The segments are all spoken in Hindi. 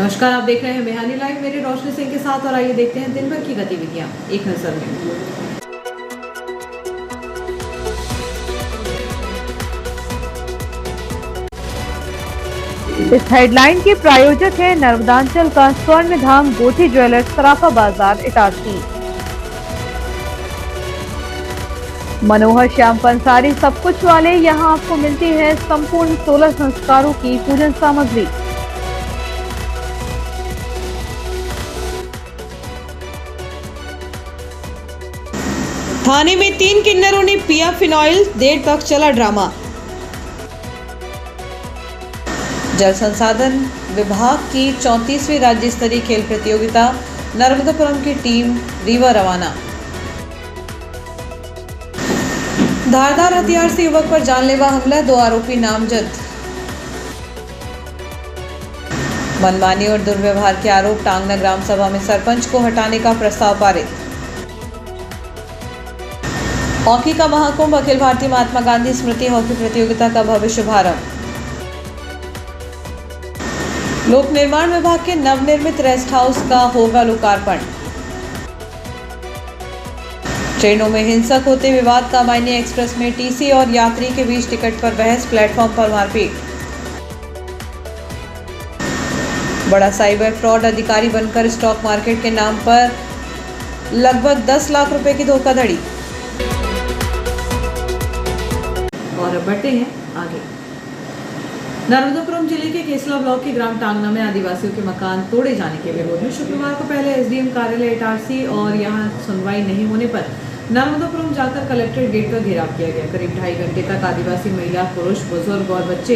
नमस्कार, आप देख रहे हैं बिहानी लाइव। मेरे रोशनी सिंह के साथ और आइए देखते हैं दिन भर की गतिविधियां एक नजर में। इस हेडलाइन के प्रायोजक हैं नर्मदांचल का स्वर्ण धाम गोठी ज्वेलर्स, सराफा बाजार, इटारसी। मनोहर श्याम पंसारी सब कुछ वाले, यहां आपको मिलती है संपूर्ण 16 संस्कारों की पूजन सामग्री। थाने में 3 किन्नरों ने पिया फिनॉइल, देर तक चला ड्रामा। जल संसाधन विभाग की 34वीं राज्य स्तरीय खेल प्रतियोगिता, नर्मदापुरम की टीम रीवा रवाना। धारदार हथियार से युवक पर जानलेवा हमला, 2 आरोपी नामजद। मनमानी और दुर्व्यवहार के आरोप, टांगना ग्राम सभा में सरपंच को हटाने का प्रस्ताव पारित। हॉकी का महाकुंभ, अखिल भारतीय महात्मा गांधी स्मृति हॉकी प्रतियोगिता का भव्य शुभारंभ। लोक निर्माण विभाग के नवनिर्मित रेस्ट हाउस का होगा लोकार्पण। ट्रेनों में हिंसक होते विवाद, कामायनी एक्सप्रेस में टीसी और यात्री के बीच टिकट पर बहस, प्लेटफॉर्म पर मारपीट। बड़ा साइबर फ्रॉड, अधिकारी बनकर स्टॉक मार्केट के नाम पर लगभग 10 लाख रुपए की धोखाधड़ी। और अब बढ़ते हैं आगे। नर्मदापुरम जिले के केसला ब्लॉक के ग्राम टांगना में आदिवासियों के मकान तोड़े जाने के विरोध में शुक्रवार को पहले एसडीएम कार्यालय इटारसी और यहां सुनवाई नहीं होने पर नर्मदापुरम जाकर कलेक्ट्रेट गेट का घेराव किया गया। करीब 2.5 घंटे तक आदिवासी महिला, पुरुष, बुजुर्ग और बच्चे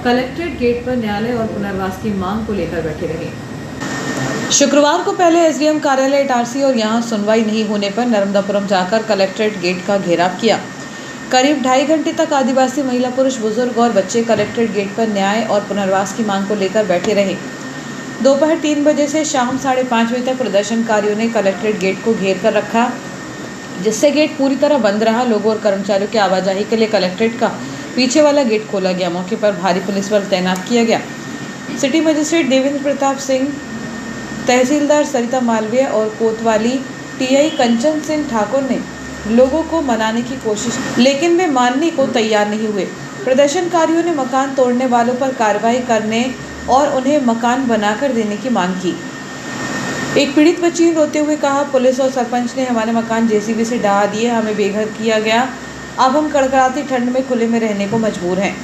कलेक्ट्रेट गेट पर न्यायालय और पुनर्वास की मांग को लेकर बैठे रहे। शुक्रवार को पहले एसडीएम कार्यालय इटारसी और यहां सुनवाई नहीं होने पर नर्मदापुरम जाकर कलेक्ट्रेट गेट का घेराव किया। करीब 2.5 घंटे तक आदिवासी महिला, पुरुष, बुजुर्ग और बच्चे कलेक्ट्रेट गेट पर न्याय और पुनर्वास की मांग को लेकर बैठे रहे। दोपहर 3 बजे से शाम 5:30 बजे तक प्रदर्शनकारियों ने कलेक्ट्रेट गेट को घेर कर रखा, जिससे गेट पूरी तरह बंद रहा। लोगों और कर्मचारियों की आवाजाही के लिए कलेक्ट्रेट का पीछे वाला गेट खोला गया। मौके पर भारी पुलिस बल तैनात किया गया। सिटी मजिस्ट्रेट देवेंद्र प्रताप सिंह, तहसीलदार सरिता मालवीय और कोतवाली टीआई कंचन सिंह ठाकुर ने लोगों को मनाने की कोशिश, लेकिन वे मानने को तैयार नहीं हुए। प्रदर्शनकारियों ने मकान तोड़ने वालों पर कार्रवाई करने और उन्हें मकान बनाकर देने की मांग की। एक पीड़ित बच्ची ने रोते हुए कहा, पुलिस और सरपंच ने हमारे मकान जेसीबी से ढहा दिए, हमें बेघर किया गया। अब हम कड़कड़ाती ठंड में खुले में रहने को मजबूर हैं।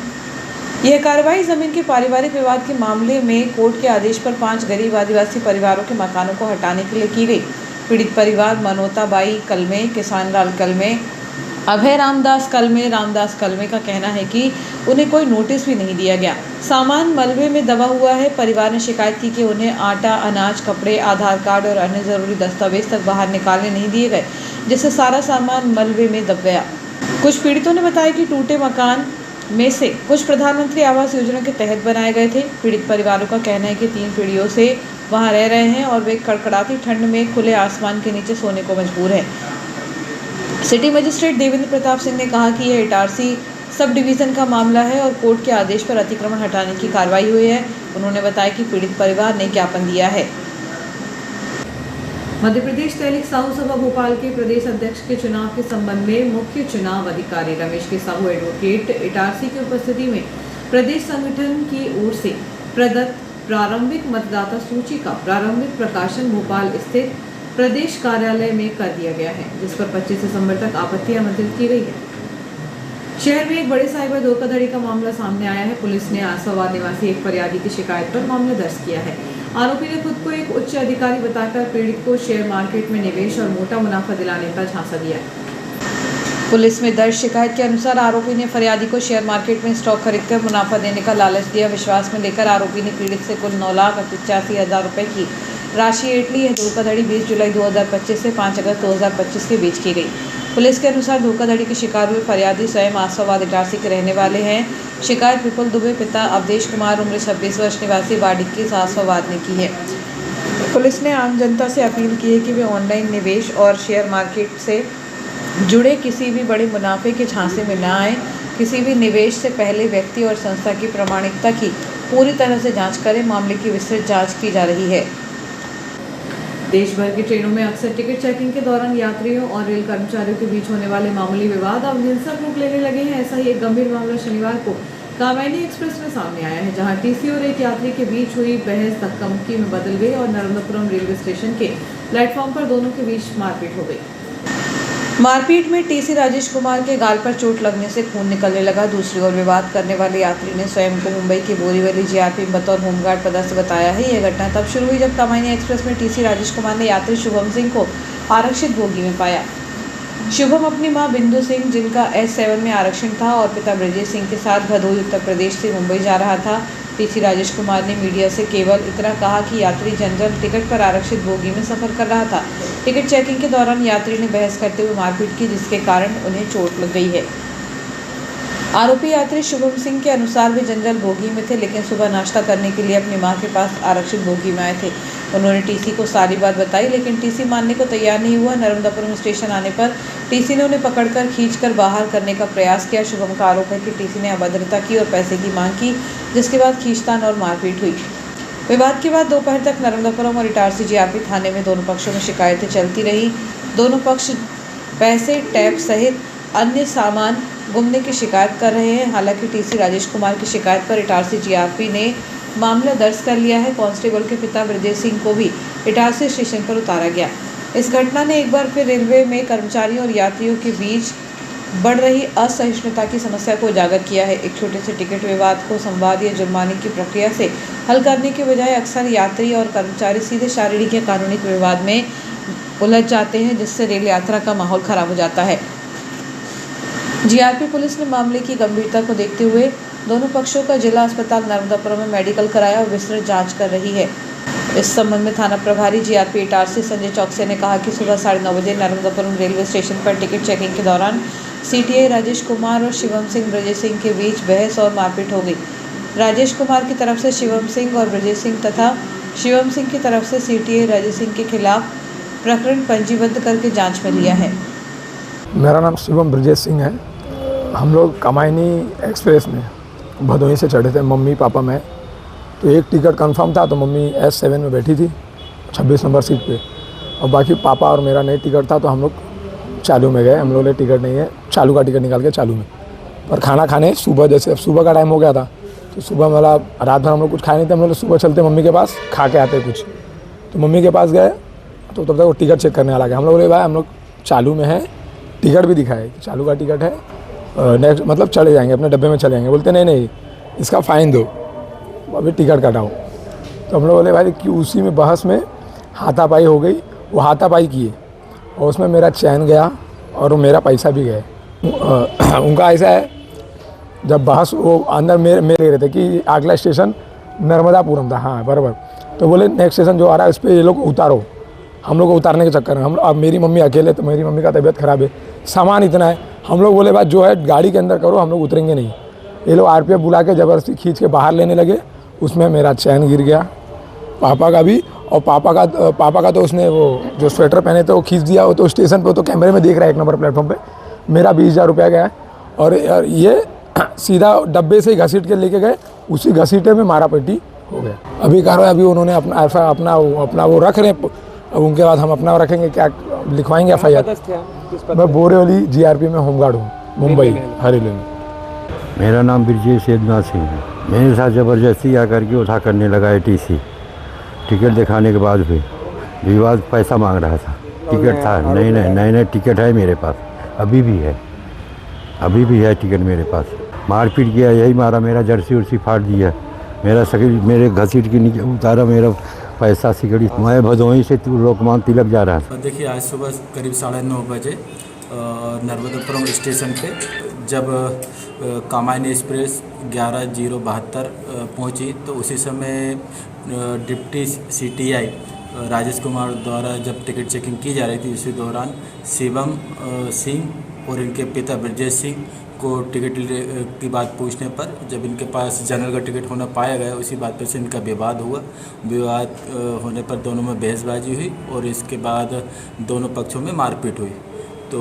यह कार्रवाई जमीन के पारिवारिक विवाद के मामले में कोर्ट के आदेश पर 5 गरीब आदिवासी परिवारों के मकानों को हटाने के लिए की गई। पीड़ित परिवार मनोता बाई कलमे, किसान लाल कलमे, अभय रामदास कलमे का कहना है कि उन्हें कोई नोटिस भी नहीं दिया गया। सामान मलबे में दबा हुआ है। परिवार ने शिकायत की कि उन्हें आटा, अनाज, कपड़े, आधार कार्ड और अन्य जरूरी दस्तावेज तक बाहर निकालने नहीं दिए गए, जिससे सारा सामान मलबे में दब गया। कुछ पीड़ितों ने बताया कि टूटे मकान में से कुछ प्रधानमंत्री आवास योजना के तहत बनाए गए थे। पीड़ित परिवारों का कहना है कि 3 पीढ़ियों से वहां रह रहे हैं और वे कड़कड़ाती ठंड में खुले आसमान के नीचे सोने को मजबूर हैं। सिटी मजिस्ट्रेट देवेंद्र प्रताप सिंह ने कहा कि यह इटारसी सब डिवीज़न का मामला है और कोर्ट के आदेश पर अतिक्रमण हटाने की कार्रवाई हुई है। उन्होंने बताया कि पीड़ित परिवार ने ज्ञापन दिया है। मध्य प्रदेश तैलिक साहू सभा भोपाल के प्रदेश अध्यक्ष के चुनाव के संबंध में मुख्य चुनाव अधिकारी रमेश के साहू एडवोकेट इटारसी की उपस्थिति में प्रदेश संगठन की ओर से प्रदत्त प्रारंभिक मतदाता सूची का प्रारंभिक प्रकाशन भोपाल स्थित प्रदेश कार्यालय में कर दिया गया है, जिस पर 25 दिसंबर तक आपत्ति आमंत्रित की गई है। शहर में एक बड़े साइबर धोखाधड़ी का मामला सामने आया है। पुलिस ने आसावाद निवासी एक फरियादी की शिकायत पर मामला दर्ज किया है। आरोपी ने खुद को एक उच्च अधिकारी बताकर पीड़ित को शेयर मार्केट में निवेश और मोटा मुनाफा दिलाने का झांसा दिया। पुलिस में दर्ज शिकायत के अनुसार आरोपी ने फरियादी को शेयर मार्केट में स्टॉक खरीदकर मुनाफा देने का लालच दिया। विश्वास में लेकर आरोपी ने पीड़ित से कुल 9,85,000 रुपए की राशि ऐंठ ली। यह धोखाधड़ी 20 जुलाई 2025 से 5 अगस्त 2025 के बीच की गई। पुलिस के अनुसार धोखाधड़ी के शिकार हुए फरियादी स्वयं आसावाद इटारसी के रहने वाले हैं। शिकायत विपुल दुबे पिता अवधेश कुमार उम्र 26 वर्ष निवासी वार्ड 21 आसावाद ने की है। पुलिस ने आम जनता से अपील की है कि वे ऑनलाइन निवेश और शेयर मार्केट से जुड़े किसी भी बड़े मुनाफे के झांसे में न आए। किसी भी निवेश से पहले व्यक्ति और संस्था की प्रामाणिकता की पूरी तरह से जांच करें। मामले की विस्तृत जांच की जा रही है। देश भर की ट्रेनों में अक्सर टिकट चेकिंग के दौरान यात्रियों और रेल कर्मचारियों के बीच होने वाले मामूली विवाद अब हिंसक रूप लेने लगे हैं। ऐसा ही एक गंभीर मामला शनिवार को कामायनी एक्सप्रेस में सामने आया है, जहां टीसी और एक यात्री के बीच हुई बहस धक्का-मुक्की में बदल गई और नर्मदापुरम रेलवे स्टेशन के प्लेटफॉर्म पर दोनों के बीच मारपीट हो गई। मारपीट में टीसी राजेश कुमार के गाल पर चोट लगने से खून निकलने लगा। दूसरी ओर विवाद करने वाले यात्री ने स्वयं को मुंबई की बोरीवली जीआरपी में बतौर होमगार्ड पदस्थ बताया है। यह घटना तब शुरू हुई जब कामायनी एक्सप्रेस में टीसी राजेश कुमार ने यात्री शुभम सिंह को आरक्षित बोगी में पाया। शुभम अपनी मां बिंदु सिंह, जिनका S7 में आरक्षण था, और पिता ब्रजेश सिंह के साथ भदोही उत्तर प्रदेश से मुंबई जा रहा था। टीसी राजेश कुमार ने मीडिया से केवल इतना कहा कि यात्री जनरल टिकट पर आरक्षित बोगी में सफर कर रहा था। टिकट चेकिंग के दौरान यात्री ने बहस करते हुए मारपीट की, जिसके कारण उन्हें चोट लग गई है। आरोपी यात्री शुभम सिंह के अनुसार वे जनरल बोगी में थे, लेकिन सुबह नाश्ता करने के लिए अपनी मां के पास आरक्षित बोगी में आए थे। उन्होंने टीसी को सारी बात बताई, लेकिन टीसी मानने को तैयार नहीं हुआ। नर्मदापुरम स्टेशन आने पर टीसी ने उन्हें पकड़कर खींचकर बाहर करने का प्रयास किया। शुभम का आरोप है कि टीसी ने अभद्रता की और पैसे की मांग की, जिसके बाद खींचतान और मारपीट हुई। विवाद के बाद दोपहर तक नर्मदापुरम और इटारसी जीआरपी थाने में दोनों पक्षों में शिकायतें चलती रही। दोनों पक्ष पैसे, टैप सहित अन्य सामान गुमने की शिकायत कर रहे हैं। हालांकि टीसी राजेश कुमार की शिकायत पर इटारसी जीआरपी ने मामला दर्ज कर लिया है। कांस्टेबल के पिता ब्रजेश सिंह को भी इटारसी स्टेशन पर उतारा गया। इस घटना ने एक बार फिर रेलवे में कर्मचारियों और यात्रियों के बीच बढ़ रही असहिष्णुता की समस्या को उजागर किया है। एक छोटे से टिकट विवाद को संवाद या जुर्माने की प्रक्रिया से हल करने के बजाय अक्सर यात्री और कर्मचारी सीधे शारीरिक या कानूनी विवाद में उलझ जाते हैं, जिससे रेल यात्रा का माहौल खराब हो जाता है। जीआरपी पुलिस ने मामले की गंभीरता को देखते हुए दोनों पक्षों का जिला अस्पताल नर्मदापुरम में मेडिकल कराया और विस्तृत जांच कर रही है। इस संबंध में थाना प्रभारी जीआरपी इटारसी संजय चौकसे ने कहा कि सुबह 9:30 बजे नर्मदापुरम रेलवे स्टेशन पर टिकट चेकिंग के दौरान सीटीआई राजेश कुमार और शिवम सिंह ब्रजेश सिंह के बीच बहस और मारपीट हो गई। राजेश कुमार की तरफ से शिवम सिंह और ब्रजेश सिंह तथा शिवम सिंह की तरफ से सीटीआई राजेश सिंह के खिलाफ प्रकरण पंजीबद्ध करके जाँच में लिया है। मेरा नाम शिवम ब्रजेश सिंह है। हम लोग कामायनी एक्सप्रेस में भदोही से चढ़े थे, मम्मी पापा मैं। तो एक टिकट कंफर्म था, तो मम्मी S7 में बैठी थी 26 नंबर सीट पे, और बाकी पापा और मेरा नई टिकट था, तो हम लोग चालू में गए। हम लोग ने टिकट नहीं है, चालू का टिकट निकाल के चालू में। पर खाना खाने सुबह, जैसे अब सुबह का टाइम हो गया था, तो सुबह मतलब रात भर हम लोग कुछ खाए नहीं थे। हम लोग सुबह चलते मम्मी के पास, खा के आते कुछ। तो मम्मी के पास गए, तो तब तक वो टिकट चेक करने वाला गया। हम लोग बोले भाई हम लोग चालू में है, टिकट भी दिखाए कि चालू का टिकट है, नेक्स्ट मतलब चले जाएंगे, अपने डब्बे में चले जाएंगे। बोलते नहीं इसका फ़ाइन दो, अभी टिकट कटाओ। तो हम लोग बोले भाई कि उसी में बहस में हाथापाई हो गई। वो हाथापाई किए और उसमें मेरा चैन गया और मेरा पैसा भी गया। उनका ऐसा है, जब बहस वो अंदर मेरे रहे थे कि अगला स्टेशन नर्मदापुरम था, हाँ बराबर। तो बोले नेक्स्ट स्टेशन जो आ रहा है उस पर ये लोग उतारो। हम लोग को उतारने के चक्कर में हम, अब मेरी मम्मी अकेले, तो मेरी मम्मी का तबीयत ख़राब है, सामान इतना है। हम लोग बोले बात जो है गाड़ी के अंदर करो, हम लोग उतरेंगे नहीं। ये लोग आरपीएफ बुला के ज़बरदस्ती खींच के बाहर लेने लगे। उसमें मेरा चैन गिर गया, पापा का भी, और पापा का तो उसने वो जो स्वेटर पहने थे वो खींच दिया। वो तो स्टेशन पे तो कैमरे में देख रहा है 1 नंबर प्लेटफॉर्म पे। मेरा 20,000 रुपया गया है, और ये सीधा डब्बे से ही घसीट के लेके गए, उसी घसीटे में मारा पट्टी हो गया। अभी कार्रवाई अभी उन्होंने अपना वो रख रहे हैं। अब उनके बाद हम अपना रखेंगे, क्या लिखवाएंगे FIR। मैं बोरीवली जीआरपी में होमगार्ड हूँ, मुंबई हरेली में। मेरा नाम ब्रजेश सिंह है। मेरे साथ ज़बरदस्ती आकर के उठा करने लगा है टीसी। टिकट दिखाने के बाद भी विवाद, पैसा मांग रहा था। टिकट था नहीं टिकट है मेरे पास, अभी भी है टिकट मेरे पास। मारपीट किया, यही मारा, मेरा जर्सी उर्सी फाड़ दिया, मेरा शरीर मेरे घसीट के नीचे उतारा, मेरा पैसा सिकड़ी। मैं भदोही से लोकमान्य तिलक जा रहा था। देखिए आज सुबह करीब 9:30 बजे नर्मदापुरम स्टेशन पे जब कामायनी एक्सप्रेस 11:072 पहुंची, तो उसी समय डिप्टी CTI राजेश कुमार द्वारा जब टिकट चेकिंग की जा रही थी, उसी दौरान शिवम सिंह और इनके पिता ब्रजेश सिंह को टिकट की बात पूछने पर जब इनके पास जनरल का टिकट होना पाया गया, उसी बात पर से इनका विवाद हुआ। विवाद होने पर दोनों में बहसबाजी हुई और इसके बाद दोनों पक्षों में मारपीट हुई। तो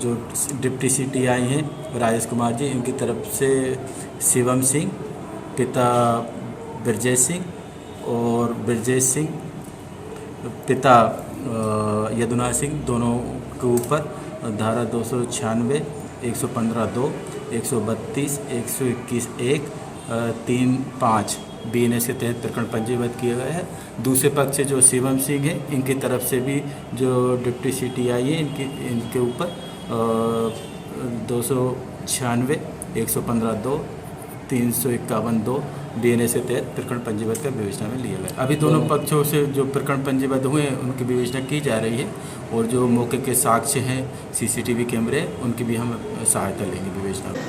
जो डिप्टी CTI हैं राजेश कुमार जी, इनकी तरफ से शिवम सिंह पिता ब्रजेश सिंह और ब्रजेश सिंह पिता यदुना सिंह दोनों के ऊपर धारा 296, 115(2), 132, 121(1), 3(5) BNS के तहत प्रकरण पंजीबद्ध किया गया है। दूसरे पक्ष से जो शिवम सिंह है, इनकी तरफ से भी जो डिप्टी CTI है, इनके ऊपर 296, 115(2), 351(2) BNS के तहत प्रकरण पंजीबद्ध कर विवेचना में लिया गया। अभी दोनों पक्षों से जो प्रकरण पंजीबद्ध हुए हैं उनकी विवेचना की जा रही है और जो मौके के साक्ष्य हैं, CCTV कैमरे, उनकी भी हम सहायता लेंगे विवेचना में।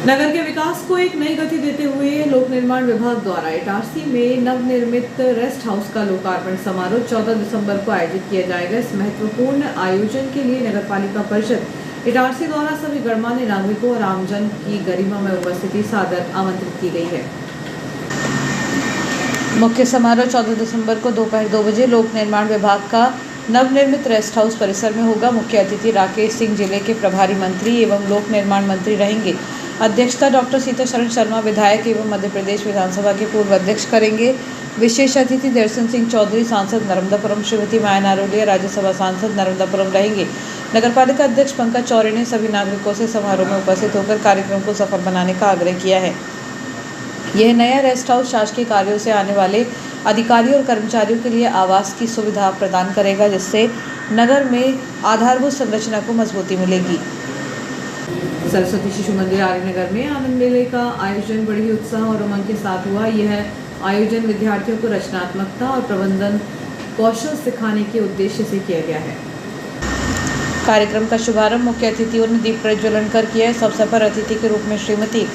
नगर के विकास को एक नई गति देते हुए लोक निर्माण विभाग द्वारा इटारसी में नवनिर्मित रेस्ट हाउस का लोकार्पण समारोह 14 दिसंबर को आयोजित किया जाएगा। इस महत्वपूर्ण आयोजन के लिए नगर पालिका परिषद इटारसी द्वारा सभी गणमान्य नागरिकों और आमजन की गरिमा में उपस्थिति सादर आमंत्रित की गई है। मुख्य समारोह 14 दिसंबर को दोपहर 2 बजे लोक निर्माण विभाग का नवनिर्मित रेस्ट हाउस परिसर में होगा। मुख्य अतिथि राकेश सिंह जिले के प्रभारी मंत्री एवं लोक निर्माण मंत्री रहेंगे। अध्यक्षता डॉक्टर सीताशरण शर्मा विधायक एवं मध्य प्रदेश विधानसभा के पूर्व अध्यक्ष करेंगे। विशेष अतिथि दर्शन सिंह चौधरी सांसद नर्मदापुरम, श्रीमती माया नारोलिया राज्यसभा सांसद नर्मदापुरम रहेंगे। नगरपालिका अध्यक्ष पंकज चौरे ने सभी नागरिकों से समारोह में उपस्थित होकर कार्यक्रम को सफल बनाने का आग्रह किया है। यह नया रेस्ट हाउस शासकीय कार्यों से आने वाले अधिकारियों और कर्मचारियों के लिए आवास की सुविधा प्रदान करेगा, जिससे नगर में आधारभूत संरचना को मजबूती मिलेगी। सरस्वती शिशु मंदिर आर्यनगर में आनंद मेले का आयोजन बड़ी उत्साह और उमंग के साथ हुआ। यह आयोजन विद्यार्थियों को रचनात्मकता और प्रबंधन कौशल सिखाने के उद्देश्य से किया गया है। कार्यक्रम का शुभारंभ मुख्य अतिथियों ने दीप प्रज्वलन कर किया। इस अवसर पर अतिथि के रूप में श्रीमती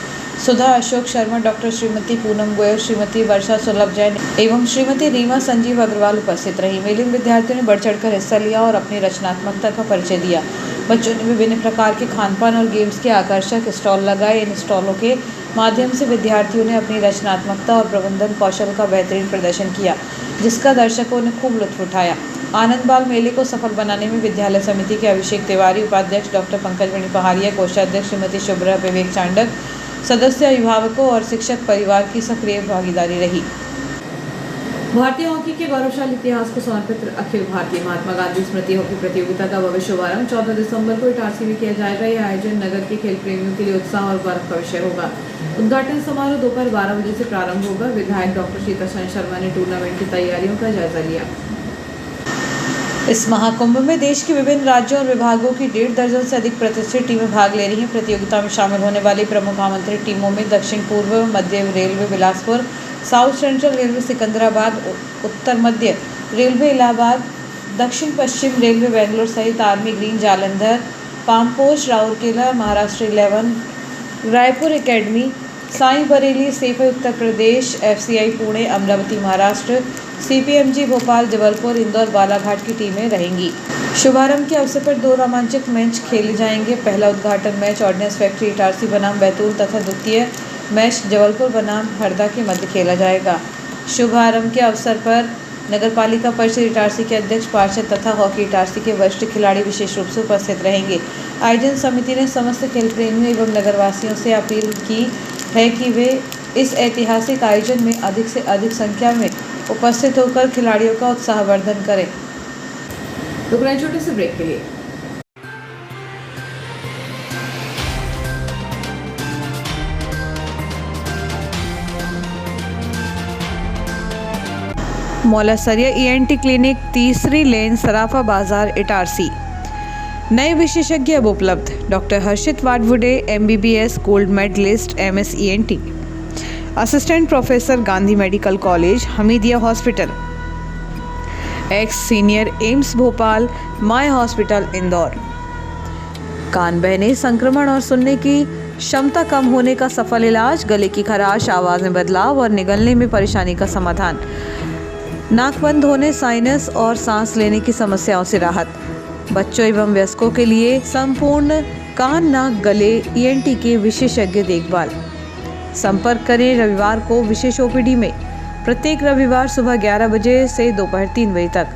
सुधा अशोक शर्मा, डॉक्टर श्रीमती पूनम गोयल, श्रीमती वर्षा सुलभ जैन एवं श्रीमती रीमा संजीव अग्रवाल उपस्थित रही। मेले में विद्यार्थियों ने बढ़ चढ़कर हिस्सा लिया और अपनी रचनात्मकता का परिचय दिया। बच्चों ने विभिन्न प्रकार के खानपान और गेम्स के आकर्षक स्टॉल लगाए। इन स्टॉलों के माध्यम से विद्यार्थियों ने अपनी रचनात्मकता और प्रबंधन कौशल का बेहतरीन प्रदर्शन किया, जिसका दर्शकों ने खूब लुत्फ उठाया। आनंद बाल मेले को सफल बनाने में विद्यालय समिति के अभिषेक तिवारी, उपाध्यक्ष डॉक्टर पंकज मणि पहाड़िया, कोषाध्यक्ष श्रीमती शुभ्रा विवेक चांडक, सदस्य अभिभावकों और शिक्षक परिवार की सक्रिय भागीदारी रही। भारतीय हॉकी के गौरवशाली इतिहास को समर्पित अखिल भारतीय महात्मा गांधी स्मृति हॉकी प्रतियोगिता का भव्य शुभारंभ 14 दिसंबर को इटारसी में किया जाएगा। यह आयोजन नगर के खेल प्रेमियों के लिए उत्साह और गर्व का विषय होगा। उद्घाटन समारोह दोपहर 12 बजे से प्रारंभ होगा। विधायक डॉक्टर सीताशरण शर्मा ने टूर्नामेंट की तैयारियों का जायजा लिया। इस महाकुंभ में देश के विभिन्न राज्यों और विभागों की 1.5 दर्जन से अधिक प्रतिष्ठित टीमें भाग ले रही हैं। प्रतियोगिता में शामिल होने वाली प्रमुख आमंत्रित टीमों में दक्षिण पूर्व मध्य railway Bilaspur, south central railway Secunderabad, उत्तर मध्य रेलवे इलाहाबाद, दक्षिण पश्चिम रेलवे बेंगलोर सहित आर्मी ग्रीन जालंधर, पामपोस्ट राउरकेला, महाराष्ट्र 11, रायपुर एकेडमी, साई बरेली सेफे उत्तर प्रदेश, FCI पुणे, अमरावती महाराष्ट्र, CPMG भोपाल, जबलपुर, इंदौर, बालाघाट की टीमें रहेंगी। शुभारंभ के अवसर पर 2 रोमांचक मैच खेले जाएंगे। पहला उद्घाटन मैच ऑर्डिनेंस फैक्ट्री इटारसी बनाम बैतूल तथा द्वितीय मैच जबलपुर बनाम हरदा के मध्य खेला जाएगा। शुभारंभ के अवसर पर नगरपालिका परिषद इटारसी के अध्यक्ष, पार्षद तथा हॉकी इटारसी के वरिष्ठ खिलाड़ी विशेष रूप से उपस्थित रहेंगे। आयोजन समिति ने समस्त खेल प्रेमियों एवं नगरवासियों से अपील की है कि वे इस ऐतिहासिक आयोजन में अधिक से अधिक संख्या में उपस्थित होकर खिलाड़ियों का उत्साहवर्धन करें। रुक रहे हैं छोटे से ब्रेक के लिए। मौलासरिया ENT क्लिनिक, तीसरी लेन, सराफा बाजार, इटारसी। नए विशेषज्ञ अब उपलब्ध। Doctor Harshit Wadwude, MBBS, gold medalist, MS ENT, assistant professor, Gandhi medical college, Hamidia hospital, ex senior AIIMS Bhopal, MY hospital Indore. कान बहने, संक्रमण और सुनने की क्षमता कम होने का सफल इलाज, गले की खराश, आवाज़ में बदलाव और निगलने में परेशानी का समाधान, नाक बंद होने, साइनस और सांस लेने की समस्याओं से राहत। बच्चों एवं वयस्कों के लिए संपूर्ण कान, नाक, गले ENT के विशेषज्ञ देखभाल। संपर्क करें रविवार को विशेष OPD में, प्रत्येक रविवार सुबह 11 बजे से दोपहर 3 बजे तक।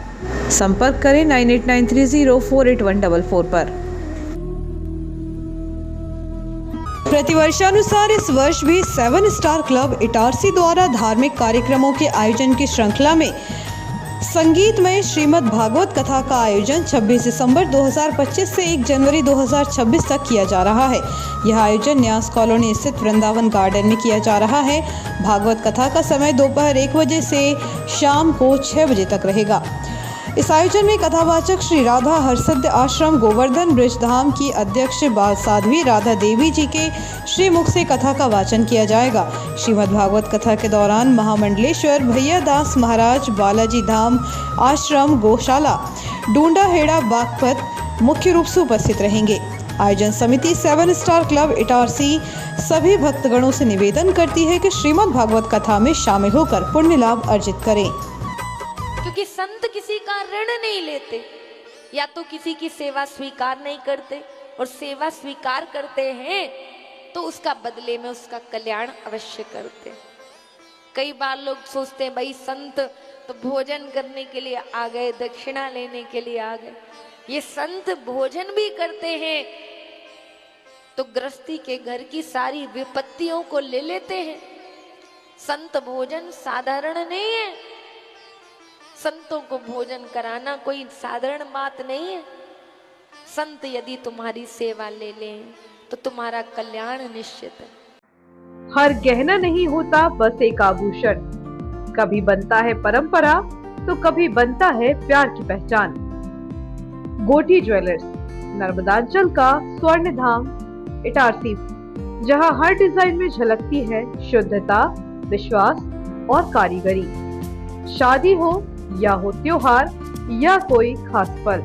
संपर्क करें 9893048144 पर। प्रतिवर्षानुसार इस वर्ष भी 7 स्टार क्लब इटारसी द्वारा धार्मिक कार्यक्रमों के आयोजन की श्रृंखला में संगीतमय श्रीमद् भागवत कथा का आयोजन 26 दिसंबर 2025 से 1 जनवरी 2026 तक किया जा रहा है। यह आयोजन न्यास कॉलोनी स्थित वृंदावन गार्डन में किया जा रहा है। भागवत कथा का समय दोपहर 1 बजे से शाम को 6 बजे तक रहेगा। इस आयोजन में कथावाचक श्री राधा हरसिद्ध आश्रम गोवर्धन ब्रजधाम की अध्यक्ष बाल साध्वी राधा देवी जी के श्रीमुख से कथा का वाचन किया जाएगा। श्रीमद् भागवत कथा के दौरान महामंडलेश्वर भैया दास महाराज बालाजी धाम आश्रम गौशाला डूंडा हेड़ा बागपत मुख्य रूप से उपस्थित रहेंगे। आयोजन समिति 7 स्टार क्लब इटारसी सभी भक्तगणों से निवेदन करती है कि श्रीमद् भागवत कथा में शामिल होकर पुण्य लाभ अर्जित करें। क्योंकि संत किसी का ऋण नहीं लेते, या तो किसी की सेवा स्वीकार नहीं करते, और सेवा स्वीकार करते हैं तो उसका बदले में उसका कल्याण अवश्य करते हैं। कई बार लोग सोचते हैं भाई संत तो भोजन करने के लिए आ गए, दक्षिणा लेने के लिए आ गए। ये संत भोजन भी करते हैं तो गृहस्थी के घर की सारी विपत्तियों को ले लेते हैं। संत भोजन साधारण नहीं है। संतों को भोजन कराना कोई साधारण बात नहीं है। संत यदि तुम्हारी सेवा ले लें तो तुम्हारा कल्याण निश्चित है। हर गहना नहीं होता बस एक आभूषण, कभी बनता है परंपरा तो कभी बनता है प्यार की पहचान। गोटी ज्वेलर्स, नर्मदांचल का स्वर्ण धाम इटारसी, जहां हर डिजाइन में झलकती है शुद्धता, विश्वास और कारीगरी। शादी हो या हो त्योहार या कोई खास पल,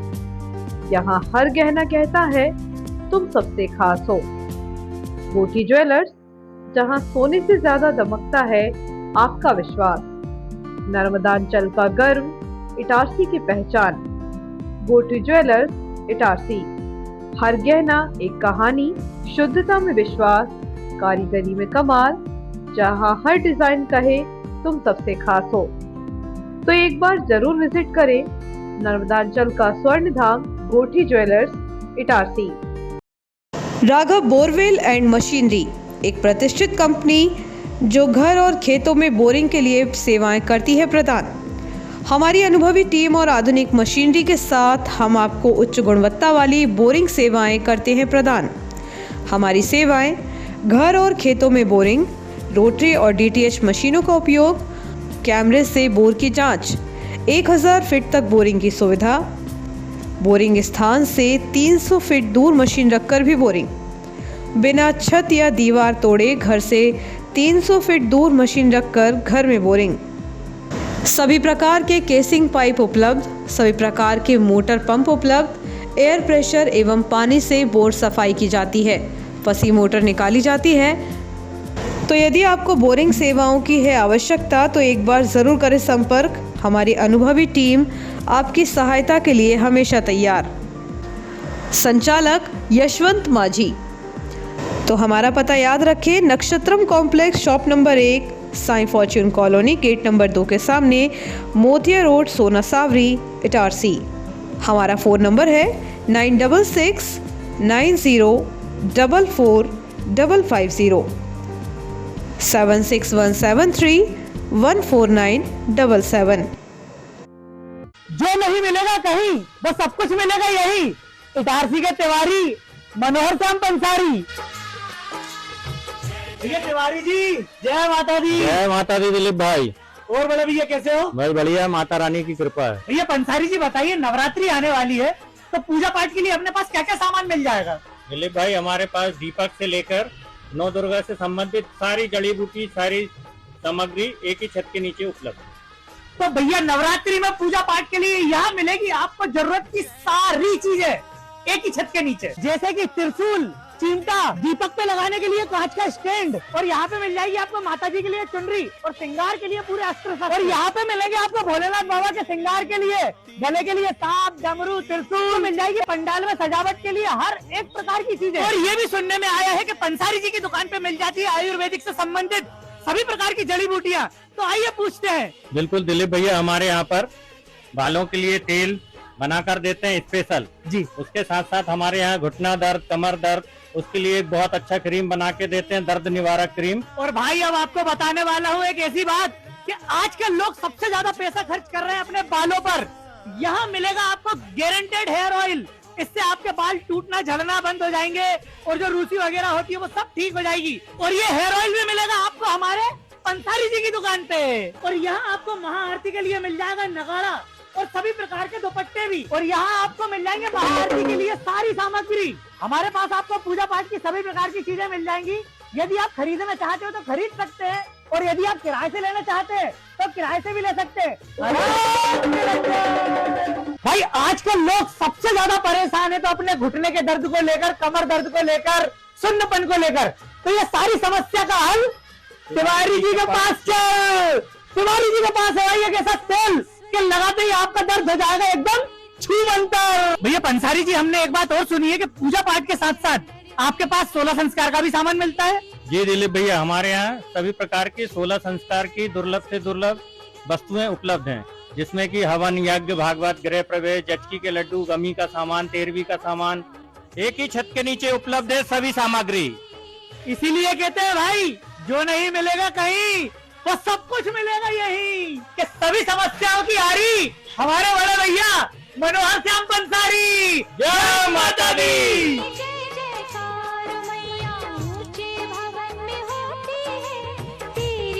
यहाँ हर गहना कहता है तुम सबसे खास हो। गोटी ज्वेलर्स, जहाँ सोने से ज्यादा दमकता है आपका विश्वास। नर्मदांचल का गर्व, इटारसी की पहचान। गोटी ज्वेलर्स इटारसी, हर गहना एक कहानी, शुद्धता में विश्वास, कारीगरी में कमाल, जहाँ हर डिजाइन कहे तुम सबसे खास हो। तो एक बार जरूर विजिट करें नर्मदांचल का स्वर्ण धाम गोटी jewellers Itarsi. Raghav borewell and machinery, एक प्रतिष्ठित कंपनी जो घर और खेतों में बोरिंग के लिए सेवाएं करती है प्रदान। हमारी अनुभवी टीम और आधुनिक मशीनरी के साथ हम आपको उच्च गुणवत्ता वाली बोरिंग सेवाएं करते हैं प्रदान। हमारी सेवाएं घर और खेतों में बोरिंग, रोटरी और डीटीएच मशीनों का उपयोग, कैमरे से बोर की जांच, 1000 फीट तक बोरिंग की सुविधा, बोरिंग स्थान से 300 फीट दूर मशीन रखकर भी बोरिंग, बिना छत या दीवार तोड़े घर से 300 फीट दूर मशीन रखकर घर में बोरिंग। सभी प्रकार के केसिंग पाइप उपलब्ध, सभी प्रकार के मोटर पंप उपलब्ध, एयर प्रेशर एवं पानी से बोर सफाई की जाती है, फंसी मोटर निकाली जाती है। तो यदि आपको बोरिंग सेवाओं की है आवश्यकता तो एक बार ज़रूर करें संपर्क। हमारी अनुभवी टीम आपकी सहायता के लिए हमेशा तैयार। संचालक यशवंत माझी। तो हमारा पता याद रखें, Nakshatram complex, shop number 1, Sai fortune colony, gate number 2 के सामने, मोतिया रोड, सोना सावरी, इटारसी। हमारा फ़ोन नंबर है 9669044550 7617314977। जो नहीं मिलेगा कहीं वो सब कुछ मिलेगा यही, इटारसी के तिवारी मनोहर श्याम पंसारी। भैया तिवारी जी, जय माता दी। जय माता दी दिलीप भाई। और बड़े भैया कैसे हो? भाई बढ़िया, माता रानी की कृपा है। भैया पंसारी जी बताइए, नवरात्रि आने वाली है तो पूजा पाठ के लिए अपने पास क्या क्या सामान मिल जाएगा? दिलीप भाई, हमारे पास दीपक से लेकर नौ दुर्गा से संबंधित सारी जड़ी बूटी, सारी सामग्री एक ही छत के नीचे उपलब्ध। तो भैया नवरात्रि में पूजा पाठ के लिए यहाँ मिलेगी आपको जरूरत की सारी चीजें एक ही छत के नीचे, जैसे कि त्रिशूल, चिमटा, दीपक पे लगाने के लिए कांच का स्टैंड, और यहाँ पे मिल जाएगी आपको माता जी के लिए चुनरी और श्रृंगार के लिए पूरे अस्त्र शस्त्र। और यहाँ पे मिलेंगे आपको भोलेनाथ बाबा के श्रृंगार के लिए, गले के लिए सांप, डमरू, त्रिशूल। तो मिल जाएगी पंडाल में सजावट के लिए हर एक प्रकार की चीजें। और ये भी सुनने में आया है कि पंसारी जी की दुकान पे मिल जाती है आयुर्वेदिक से संबंधित सभी प्रकार की जड़ी बूटियाँ। तो आइए पूछते हैं। बिल्कुल दिलीप भैया, हमारे यहाँ पर बालों के लिए तेल, बनाकर देते हैं स्पेशल जी। उसके साथ साथ हमारे यहाँ घुटना दर्द, कमर दर्द, उसके लिए एक बहुत अच्छा क्रीम बना के देते हैं, दर्द निवारक क्रीम। और भाई अब आपको बताने वाला हूँ एक ऐसी बात कि आजकल लोग सबसे ज्यादा पैसा खर्च कर रहे हैं अपने बालों पर। यहाँ मिलेगा आपको गारंटेड हेयर ऑयल, इससे आपके बाल टूटना झड़ना बंद हो जाएंगे और जो रूसी वगैरह होती है वो सब ठीक हो जाएगी। और ये हेयर ऑयल भी मिलेगा आपको हमारे पंसारी जी की दुकान पे। और यहाँ आपको महाआरती के लिए मिल जाएगा नगाड़ा और सभी प्रकार के दुपट्टे भी। और यहाँ आपको मिल जाएंगे महाआरती के लिए सारी सामग्री। हमारे पास आपको पूजा पाठ की सभी प्रकार की चीजें मिल जाएंगी। यदि आप खरीदना चाहते हो तो खरीद सकते हैं और यदि आप किराए से लेना चाहते हैं तो किराए से भी ले सकते हैं। भाई आजकल लोग सबसे ज्यादा परेशान है तो अपने घुटने के दर्द को लेकर, कमर दर्द को लेकर, सुन्नपन को लेकर। तो ये सारी समस्या का हल तिवारी जी के पास चल। तिवारी जी के पास है एक ऐसा तेल कि लगाते ही आपका दर्द हो जाएगा एकदम छूमंतर। भैया पंसारी जी, हमने एक बात और सुनी है कि पूजा पाठ के साथ साथ आपके पास 16 संस्कार का भी सामान मिलता है। जी दिलीप भैया, हमारे यहाँ सभी प्रकार की 16 संस्कार की दुर्लभ से दुर्लभ वस्तुएं उपलब्ध हैं, जिसमें कि हवन, यज्ञ, भागवत, गृह प्रवेश, जचकी के लड्डू, गमी का सामान, तेरवी का सामान, एक ही छत के नीचे उपलब्ध है सभी सामग्री। इसीलिए कहते हैं भाई, जो नहीं मिलेगा कहीं वो सब कुछ मिलेगा यहीं। कि सभी समस्याओं की हारी हमारे बड़े भैया मनोहर श्याम पंसारी। जय माता दी।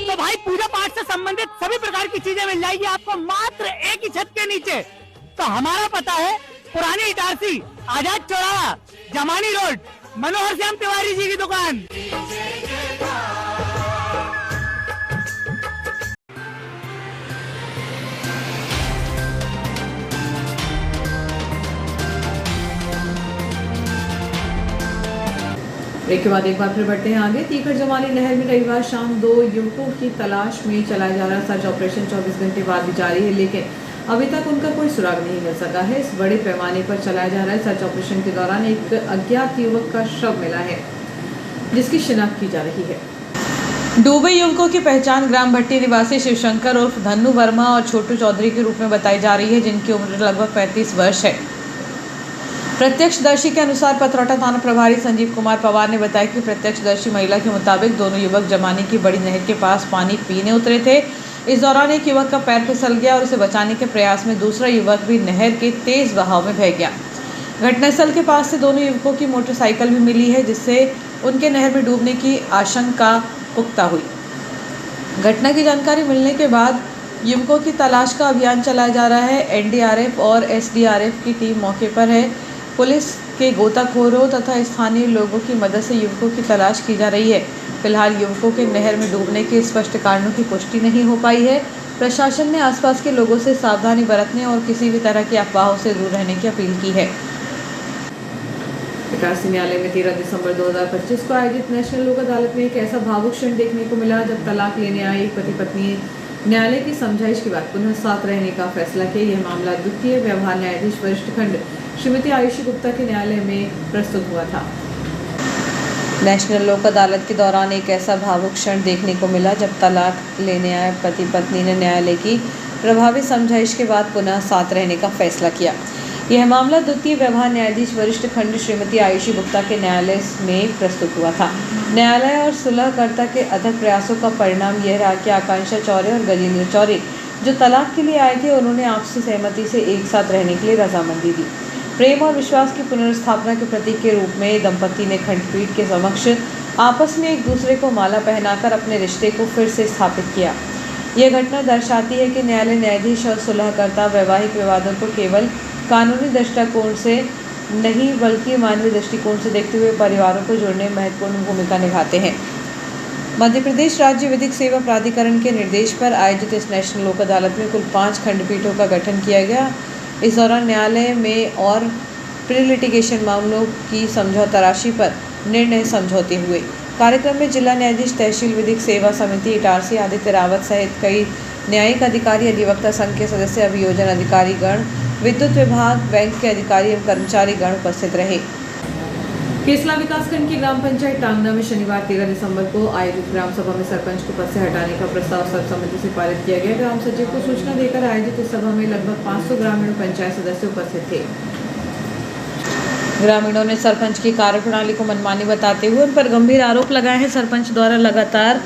तो भाई पूजा पाठ से संबंधित सभी प्रकार की चीजें मिल जाएगी आपको मात्र एक ही छत के नीचे। तो हमारा पता है पुरानी इटारसी, आजाद चौराहा, जमानी रोड, मनोहर श्याम तिवारी जी की दुकान। ब्रेक के बाद एक बार फिर बढ़ते हैं आगे। तीखर जमानी नहर में रविवार शाम 2 युवकों की तलाश में चलाया जा रहा सर्च ऑपरेशन 24 घंटे बाद भी जारी है, लेकिन अभी तक उनका कोई सुराग नहीं मिल सका है। इस बड़े पैमाने पर चलाया जा रहा है सर्च ऑपरेशन के दौरान एक अज्ञात युवक का शव मिला है, जिसकी शिनाख्त की जा रही है। डूबे युवकों की पहचान ग्राम भट्टी निवासी शिवशंकर उर्फ धन्नू वर्मा और छोटू चौधरी के रूप में बताई जा रही है, जिनकी उम्र लगभग 35 वर्ष है। प्रत्यक्षदर्शी के अनुसार पथरौटा थाना प्रभारी संजीव कुमार पवार ने बताया कि प्रत्यक्षदर्शी महिला के मुताबिक दोनों युवक जमानी की बड़ी नहर के पास पानी पीने उतरे थे। इस दौरान एक युवक का पैर फिसल गया और उसे बचाने के प्रयास में दूसरा युवक भी नहर के तेज बहाव में बह गया। घटनास्थल के पास से दोनों युवकों की मोटरसाइकिल भी मिली है, जिससे उनके नहर में डूबने की आशंका पुख्ता हुई। घटना की जानकारी मिलने के बाद युवकों की तलाश का अभियान चलाया जा रहा है। एनडीआरएफ और एसडीआरएफ की टीम मौके पर है। पुलिस के गोताखोरों तथा स्थानीय लोगों की मदद से युवकों की तलाश की जा रही है। फिलहाल युवकों के नहर में डूबने के स्पष्ट कारणों की पुष्टि नहीं हो पाई है। प्रशासन ने आसपास के लोगों से सावधानी बरतने और किसी भी तरह की अफवाहों से दूर रहने की अपील की है। इटारसी न्यायालय में 13 दिसंबर 2025 को आयोजित नेशनल लोक अदालत में एक ऐसा भावुक क्षण देखने को मिला जब तलाक लेने आए एक पति पत्नी न्यायालय की समझाइश के बाद पुनः साथ रहने का फैसला किया। यह मामला द्वितीय व्यवहार न्यायाधीश वरिष्ठ खंड श्रीमती आयुषी गुप्ता के न्यायालय में प्रस्तुत हुआ था। नेशनल लोक अदालत के दौरान एक ऐसा भावुक क्षण देखने को मिला जब तलाक लेने आए पति पत्नी ने न्यायालय की प्रभावी समझाइश के बाद पुनः साथ रहने का फैसला किया। यह मामला द्वितीय व्यवहार न्यायाधीश वरिष्ठ खंड श्रीमती आयुषी गुप्ता के न्यायालय में प्रस्तुत हुआ था। न्यायालय और सुलहकर्ता के अथक प्रयासों का परिणाम यह रहा कि आकांक्षा चौरे और गजेंद्र चौरे जो तलाक के लिए आए थे, उन्होंने आपसी सहमति से एक साथ रहने के लिए रजामंदी दी। प्रेम और विश्वास की पुनर्स्थापना के प्रतीक के रूप में दंपति ने खंडपीठ के समक्ष आपस में एक दूसरे को माला पहनाकर अपने रिश्ते को फिर से स्थापित किया। यह घटना दर्शाती है कि न्यायालय न्यायाधीश और सुलहकर्ता वैवाहिक विवादों को केवल कानूनी दृष्टिकोण से नहीं बल्कि मानवीय दृष्टिकोण से देखते हुए परिवारों को जोड़ने में महत्वपूर्ण भूमिका निभाते हैं। मध्य प्रदेश राज्य विधिक सेवा प्राधिकरण के निर्देश पर आयोजित इस नेशनल लोक अदालत में कुल 5 खंडपीठों का गठन किया गया। इस दौरान न्यायालय में और प्री लिटिगेशन मामलों की समझौता राशि पर निर्णय समझौते हुए। कार्यक्रम में जिला न्यायाधीश, तहसील विधिक सेवा समिति इटारसी, आदित्य रावत सहित कई न्यायिक अधिकारी, अधिवक्ता संघ के सदस्य, अभियोजन अधिकारी गण, विद्युत विभाग, बैंक के अधिकारी एवं कर्मचारी गण उपस्थित रहे। केसला विकासखंड की ग्राम पंचायत टांगना में शनिवार 13 दिसंबर को आयोजित ग्राम सभा में सरपंच को पद से हटाने का प्रस्ताव सर्वसम्मति से पारित किया गया। ग्राम सचिव को सूचना देकर आयोजित इस सभा में लगभग 500 ग्रामीण पंचायत सदस्य उपस्थित थे। ग्रामीणों ने सरपंच की कार्यप्रणाली को मनमानी बताते हुए उन पर गंभीर आरोप लगाए हैं। सरपंच द्वारा लगातार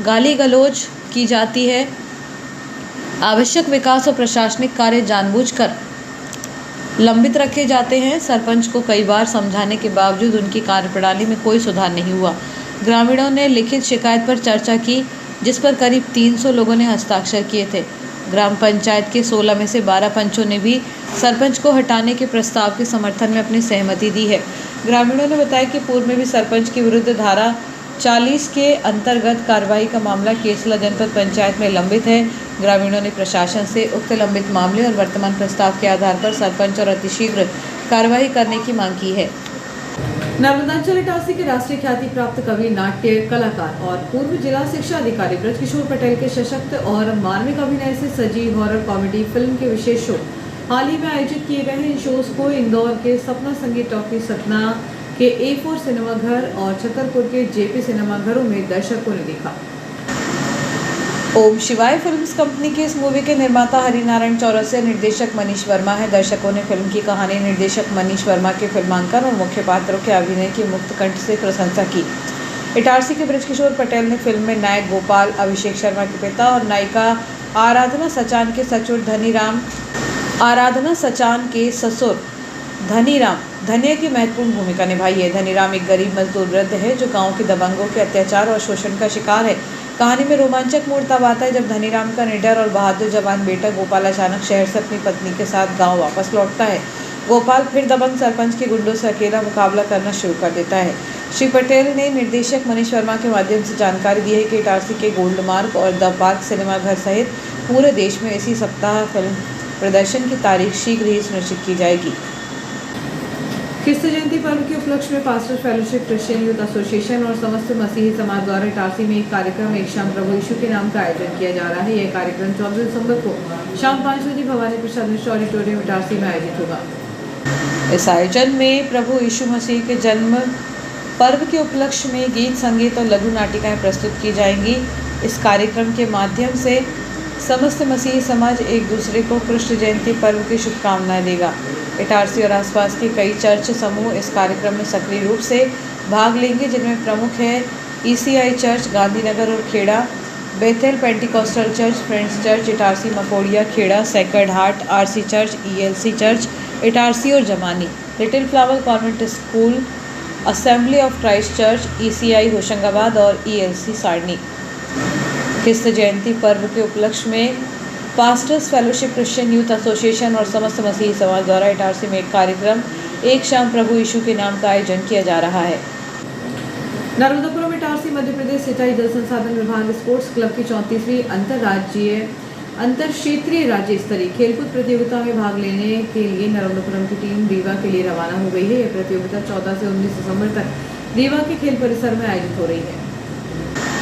गाली गलौज की जाती है। आवश्यक विकास और प्रशासनिक कार्य जानबूझकर लंबित रखे जाते हैं। सरपंच को कई बार समझाने के बावजूद उनकी कार्यप्रणाली में कोई सुधार नहीं हुआ। ग्रामीणों ने लिखित शिकायत पर चर्चा की, जिस पर करीब 300 लोगों ने हस्ताक्षर किए थे। ग्राम पंचायत के 16 में से 12 पंचों ने भी सरपंच को हटाने के प्रस्ताव के समर्थन में अपनी सहमति दी है। ग्रामीणों ने बताया कि पूर्व में भी सरपंच के विरुद्ध धारा 40 के अंतर्गत कार्रवाई का मामला केसला जनपद पंचायत में लंबित है। ग्रामीणों ने प्रशासन से उक्त लंबित मामले और वर्तमान प्रस्ताव के आधार पर सरपंच और अतिशीघ्र कार्रवाई करने की मांग की है। नर्मदांचल इटारसी के राष्ट्रीय ख्याति प्राप्त कवि, नाट्य कलाकार और पूर्व जिला शिक्षा अधिकारी ब्रजकिशोर पटेल के सशक्त और मार्मिक अभिनय से सजी हॉरर कॉमेडी फिल्म के विशेष शो हाल ही में आयोजित किए गए हैं। इन शोज को इंदौर के सपना संगीत टॉकी, सतना के A4 सिनेमा घर और छतरपुर के JP सिनेमा घरों में दर्शकों ने देखा। ओम शिवाय फिल्म्स कंपनी की इस मूवी के निर्माता हरिनारायण चौरसिया, निर्देशक मनीष वर्मा है। दर्शकों ने फिल्म की कहानी, निर्देशक मनीष वर्मा के फिल्मांकन और मुख्य पात्रों के अभिनय की मुक्त कंठ से प्रशंसा की। इटारसी के ब्रजकिशोर पटेल ने फिल्म में नायक गोपाल, अभिषेक शर्मा के पिता और नायिका आराधना सचान के ससुर धनीराम धनिया की महत्वपूर्ण भूमिका निभाई है। धनीराम एक गरीब मजदूर वृद्ध है जो गांव के दबंगों के अत्याचार और शोषण का शिकार है। कहानी में रोमांचक मोड़ तब आता है जब धनीराम का निडर और बहादुर जवान बेटा गोपाल अचानक शहर से अपनी पत्नी के साथ गांव वापस लौटता है। गोपाल फिर दबंग सरपंच के गुंडों से अकेला मुकाबला करना शुरू कर देता है। श्री पटेल ने निर्देशक मनीष वर्मा के माध्यम से जानकारी दी है कि इटारसी के गोल्ड मार्ग और द पार्क सिनेमा घर सहित पूरे देश में इसी सप्ताह फिल्म प्रदर्शन की तारीख शीघ्र ही सुनिश्चित की जाएगी। क्रिस्त जयंती पर्व के उपलक्ष्य में pastors fellowship Christian youth association और समस्त मसीही समाज द्वारा इटारसी में एक कार्यक्रम एक शाम प्रभु यीशु के नाम का आयोजन किया जा रहा है। यह कार्यक्रम 14 दिसंबर को शाम 5 बजे भवानी प्रसाद मिश्र ऑडिटोरियम इटारसी में आयोजित होगा। इस आयोजन में प्रभु यीशु मसीह के जन्म पर्व के उपलक्ष्य में गीत, संगीत और लघु नाटिकाएं प्रस्तुत की जाएंगी। इस कार्यक्रम के माध्यम से समस्त मसीही समाज एक दूसरे को कृष्ण जयंती पर्व की शुभकामनाएं देगा। इटारसी और आसपास के कई चर्च समूह इस कार्यक्रम में सक्रिय रूप से भाग लेंगे, जिनमें प्रमुख है ECI चर्च गांधीनगर और Kheda, Bethel Pentecostal church, friends church Itarsi Makodiya Kheda, sacred heart RC church, ELC church Itarsi और Jamani, little flower convent school, assembly of Christ church, ECI Hoshangabad और ELC सारनी। क्रिस्त जयंती पर्व के उपलक्ष्य में pastors fellowship Christian youth association और समस्त मसीही समाज द्वारा इटारसी में एक कार्यक्रम एक शाम प्रभु यीशु के नाम का आयोजन किया जा रहा है। नर्मदापुरम इटारसी मध्य प्रदेश सिंचाई जल संसाधन विभाग स्पोर्ट्स क्लब की 34वीं अंतर क्षेत्रीय राज्य स्तरीय खेलकूद प्रतियोगिता में भाग लेने के लिए नर्मदापुरम की टीम रीवा के लिए रवाना हो गई है। यह प्रतियोगिता 14 से 19 दिसंबर तक रीवा के खेल परिसर में आयोजित हो रही है।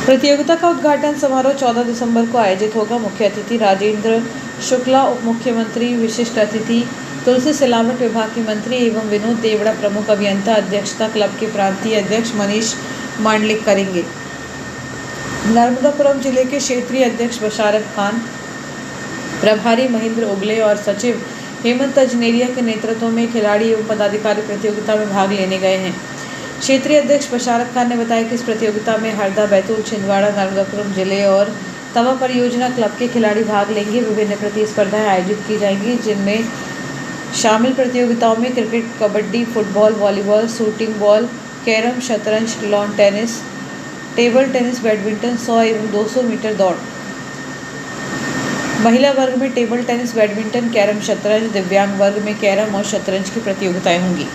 प्रतियोगिता का उद्घाटन समारोह 14 दिसंबर को आयोजित होगा। मुख्य अतिथि राजेंद्र शुक्ला, उप मुख्यमंत्री, विशिष्ट अतिथि तुलसी सिलावट विभाग के मंत्री एवं विनोद देवड़ा प्रमुख अभियंता अध्यक्षता क्लब के प्रांतीय अध्यक्ष मनीष मांडलिक करेंगे। नर्मदापुरम जिले के क्षेत्रीय अध्यक्ष बशारत खान, प्रभारी महेंद्र उगले और सचिव हेमंत अजनेरिया के नेतृत्व में खिलाड़ी एवं पदाधिकारी प्रतियोगिता में भाग लेने गए हैं। क्षेत्रीय अध्यक्ष बशारत खान ने बताया कि इस प्रतियोगिता में हरदा, बैतूल, छिंदवाड़ा, नर्मदापुरम जिले और तवा परियोजना क्लब के खिलाड़ी भाग लेंगे। विभिन्न प्रतिस्पर्धाएं आयोजित की जाएंगी, जिनमें शामिल प्रतियोगिताओं में cricket, kabaddi, football, volleyball, shooting ball, carrom, शतरंज, lawn tennis, table tennis, badminton, 100 एवं 200 मीटर दौड़। महिला वर्ग में टेबल टेनिस, बैडमिंटन, कैरम, शतरंज, दिव्यांग वर्ग में कैरम और शतरंज की प्रतियोगिताएं होंगी।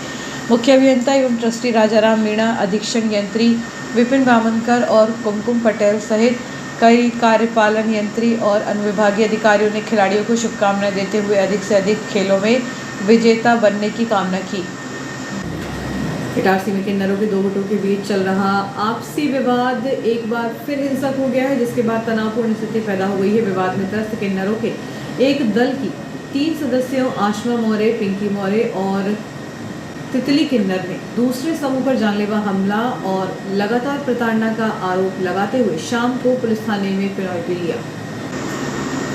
मुख्य अभियंता एवं ट्रस्टी राजाराम मीणा, अधीक्षण यंत्री विपिन बामनकर और कुमकुम पटेल सहित कई कार्यपालन यंत्री और अनुविभागीय अधिकारियों ने खिलाड़ियों को शुभकामनाएं देते हुए अधिक से अधिक खेलों में विजेता बनने की कामना की। इटारसी में किन्नरों के दो गुटों के बीच चल रहा आपसी विवाद एक बार फिर हिंसक हो गया है, जिसके बाद तनावपूर्ण स्थिति पैदा हो गई है। विवाद में त्रस्त किन्नरों के एक दल की 3 सदस्यों आशमा मौर्य, पिंकी मौर्य और तितली किन्नर ने दूसरे समूह पर जानलेवा हमला और लगातार प्रताड़ना का आरोप लगाते हुए शाम को पुलिस थाने में फिरौती पी लिया।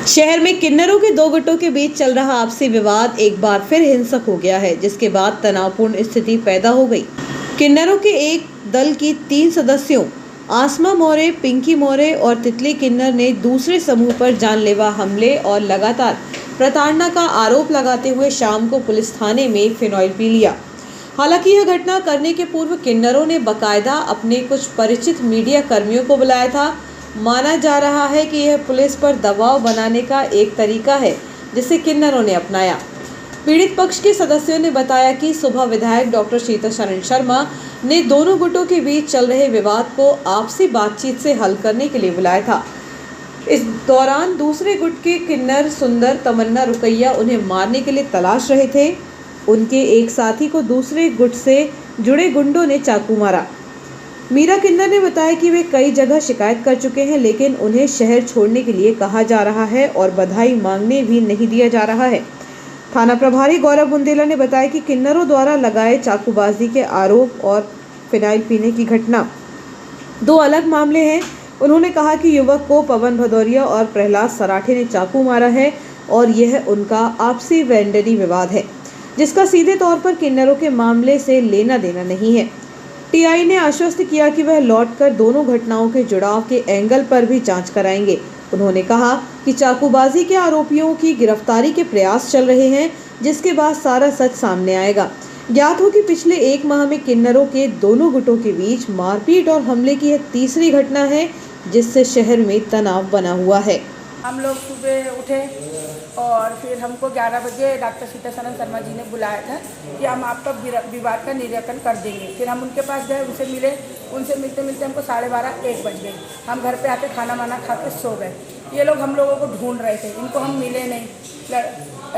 शहर में किन्नरों के दो गुटों के बीच चल रहा आपसी विवाद एक बार फिर हिंसक हो गया है, जिसके बाद तनावपूर्ण स्थिति पैदा हो गई। किन्नरों के एक दल की 3 सदस्यों आसमा मोरे, पिंकी मोरे और तितली किन्नर ने दूसरे समूह पर जानलेवा हमले और लगातार प्रताड़ना का आरोप लगाते हुए शाम को पुलिस थाने में फिनॉइल पी लिया। हालांकि यह घटना करने के पूर्व किन्नरों ने बकायदा अपने कुछ परिचित मीडिया कर्मियों को बुलाया था। माना जा रहा है कि यह पुलिस पर दबाव बनाने का एक तरीका है जिसे किन्नरों ने अपनाया। पीड़ित पक्ष के सदस्यों ने बताया कि सुबह विधायक डॉक्टर शीतल शरण शर्मा ने दोनों गुटों के बीच चल रहे विवाद को आपसी बातचीत से हल करने के लिए बुलाया था। इस दौरान दूसरे गुट के किन्नर सुंदर, तमन्ना, रुकैया उन्हें मारने के लिए तलाश रहे थे। उनके एक साथी को दूसरे गुट से जुड़े गुंडों ने चाकू मारा। मीरा किन्नर ने बताया कि वे कई जगह शिकायत कर चुके हैं, लेकिन उन्हें शहर छोड़ने के लिए कहा जा रहा है और बधाई मांगने भी नहीं दिया जा रहा है। थाना प्रभारी गौरव बुंदेला ने बताया कि किन्नरों द्वारा लगाए चाकूबाजी के आरोप और फिनाइल पीने की घटना 2 अलग मामले हैं। उन्होंने कहा कि युवक को पवन भदौरिया और प्रहलाद सराठे ने चाकू मारा है और यह उनका आपसी वेंडरी विवाद है, जिसका सीधे तौर पर किन्नरों के मामले से लेना देना नहीं है। टीआई ने आश्वस्त किया कि वह लौटकर दोनों घटनाओं के जुड़ाव के एंगल पर भी जांच कराएंगे। उन्होंने कहा कि चाकूबाजी के आरोपियों की गिरफ्तारी के प्रयास चल रहे हैं, जिसके बाद सारा सच सामने आएगा। ज्ञात हो कि पिछले 1 माह में किन्नरों के दोनों गुटों के बीच मारपीट और हमले की यह तीसरी घटना है, जिससे शहर में तनाव बना हुआ है। हम लोग सुबह उठे और फिर हमको 11 बजे डॉक्टर शीतल शरण शर्मा जी ने बुलाया था कि हम आपका विवाद का निराकरण कर देंगे। फिर हम उनके पास गए, उनसे मिले। उनसे मिलते मिलते हमको 12:30-1 बज गए। हम घर पे आके खाना वाना खा के सो गए। ये लोग हम लोगों को ढूंढ रहे थे, इनको हम मिले नहीं।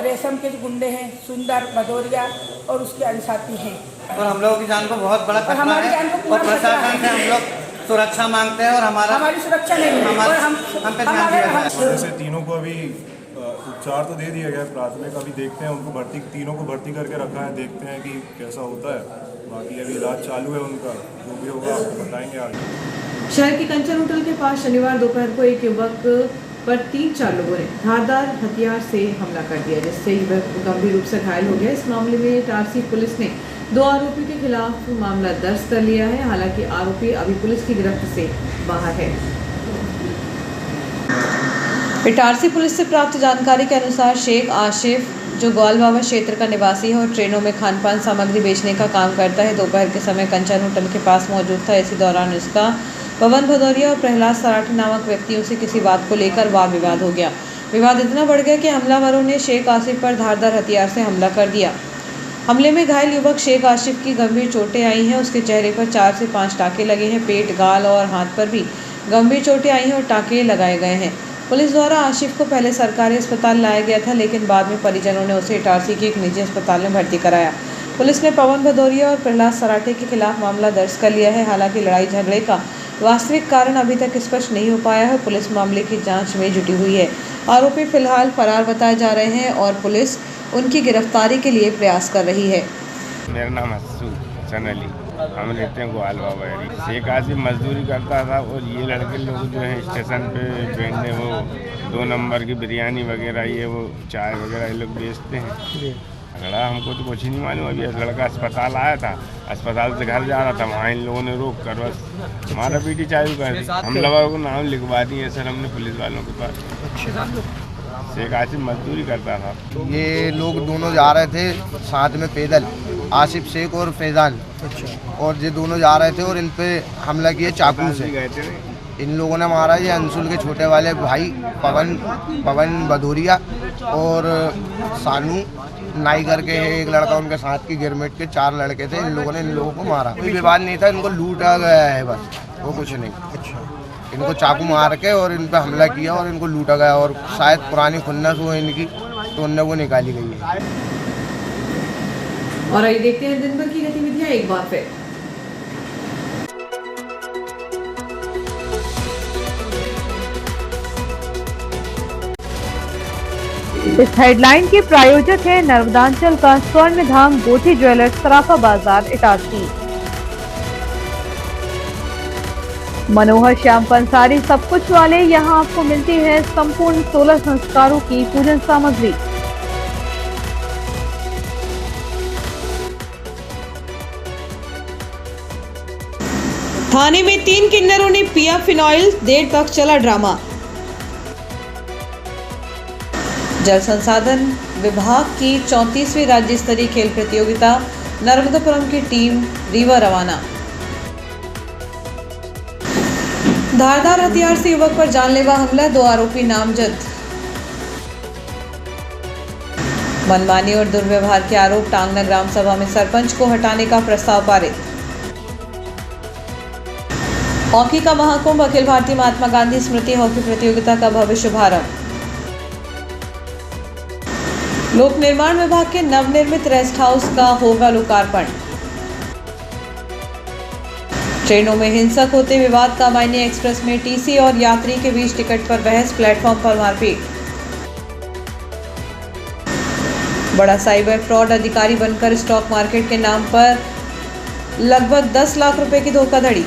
रेशम के गुंडे हैं, सुंदर, भदौरिया और उसके अनुसाती हैं। और हम लोगों की जान को बहुत बड़ा खतरा है और प्रशासन से हम लोग सुरक्षा मांगते हैं और हमारी सुरक्षा नहीं है और हम पे ध्यान दिया जाए। जैसे तीनों को अभी उपचार तो दे दिया गया प्राथमिक, अभी देखते हैं उनको तीनों को भर्ती करके रखा है, देखते हैं कि कैसा होता है। बाकी अभी इलाज चालू है उनका, जो भी होगा आपको बताएंगे आगे। शहर के कंचन होटल के पास शनिवार दोपहर को एक युवक पर 3-4 लोगों ने धारदार हथियार से हमला कर दिया, जिससे युवक गंभीर रूप से घायल हो गया। इस मामले में इटारसी पुलिस ने 2 आरोपियों के खिलाफ मामला दर्ज कर लिया है। हालांकि आरोपी अभी पुलिस की गिरफ्त से बाहर है। इटारसी पुलिस से प्राप्त जानकारी के अनुसार शेख आशिफ, जो ग्वालबाबा क्षेत्र का निवासी है और ट्रेनों में खानपान सामग्री बेचने का काम करता है, दोपहर के समय कंचन होटल के पास मौजूद था। इसी दौरान उसका पवन भदौरिया और प्रहलाद सराठे नामक व्यक्तियों से किसी बात को लेकर वाद विवाद हो गया। विवाद इतना बढ़ गया कि हमलावरों ने शेख आसिफ पर धारदार हथियार से हमला कर दिया। हमले में घायल युवक शेख आशिफ की गंभीर चोटें आई हैं। उसके चेहरे पर 4 से 5 टाँके लगे हैं। पेट, गाल और हाथ पर भी गंभीर चोटें आई हैं और टाँके लगाए गए हैं। पुलिस द्वारा आशिफ को पहले सरकारी अस्पताल लाया गया था, लेकिन बाद में परिजनों ने उसे इटारसी के एक निजी अस्पताल में भर्ती कराया। पुलिस ने पवन भदौरिया और प्रहलाद सराठे के खिलाफ मामला दर्ज कर लिया है। हालांकि लड़ाई झगड़े का वास्तविक कारण अभी तक स्पष्ट नहीं हो पाया है। पुलिस मामले की जांच में जुटी हुई है। आरोपी फिलहाल फरार बताए जा रहे हैं और पुलिस उनकी गिरफ्तारी के लिए प्रयास कर रही है। मेरा नाम हसन अली, हम रहते हैं ग्वालबाबा। शेख आसिफ मजदूरी करता था और ये लड़के लोग जो हैं स्टेशन पे बैठने, वो 2 नंबर की बिरयानी वगैरह, ये वो चाय वगैरह ये लोग बेचते हैं। लड़ा हमको तो कुछ ही नहीं मालूम। अभी लड़का अस्पताल आया था, अस्पताल से घर जा रहा था, वहाँ इन लोगों ने रोक कर बस हमारा पीटी चालू कर दी। हम लोगों को नाम लिखवा दिए सर हमने पुलिस वालों के पास। शेख आसिफ मजदूरी करता था। ये लोग दोनों जा रहे थे साथ में पैदल, आसिफ शेख और फैजान, और ये दोनों जा रहे थे और इन पे हमला किया चाकू से। इन लोगों ने मारा ये अंशुल के छोटे वाले भाई पवन भदौरिया और सानू नाई करके है एक लड़का, उनके साथ की गिरमिट के 4 लड़के थे। इन लोगों ने इन लोगों को मारा। कोई विवाद नहीं था, इनको लूटा गया है बस, वो कुछ नहीं। इनको चाकू मार के और इन पर हमला किया और इनको लूटा गया, और शायद पुरानी खुन्नस हो इनकी तो उनने वो निकाली गई है। और आइए देखते हैं दिन भर की गतिविधियां एक बार फिर। इस हेडलाइन के प्रायोजक है नर्मदांचल का स्वर्ण धाम गोठी ज्वेलर्स सराफा बाजार इटारसी। मनोहर श्याम पंसारी सब कुछ वाले, यहाँ आपको मिलती है संपूर्ण 16 संस्कारों की पूजन सामग्री। थाने में 3 किन्नरों ने पिया फिनॉइल, देर तक चला ड्रामा। जल संसाधन विभाग की 34वीं राज्य स्तरीय खेल प्रतियोगिता, नर्मदापुरम की टीम रीवा रवाना। धारदार हथियार से युवक पर जानलेवा हमला, 2 आरोपी नामजद। मनमानी और दुर्व्यवहार के आरोप, टांगना ग्राम सभा में सरपंच को हटाने का प्रस्ताव पारित। हॉकी का महाकुंभ, अखिल भारतीय महात्मा गांधी स्मृति हॉकी प्रतियोगिता का भव्य शुभारंभ। लोक निर्माण विभाग के नवनिर्मित रेस्ट हाउस का होगा लोकार्पण। ट्रेनों में हिंसक होते विवाद, कामायनी एक्सप्रेस में टीसी और यात्री के बीच टिकट पर बहस, प्लेटफॉर्म पर मारपीट। बड़ा साइबर फ्रॉड, अधिकारी बनकर स्टॉक मार्केट के नाम पर लगभग 10 लाख रुपए की धोखाधड़ी।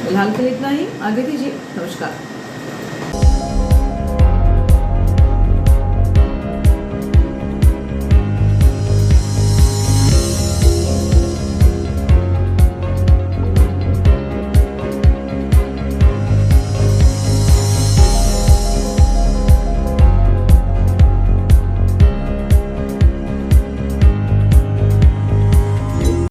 फिलहाल के लिए इतना ही, आगे दीजिए, नमस्कार।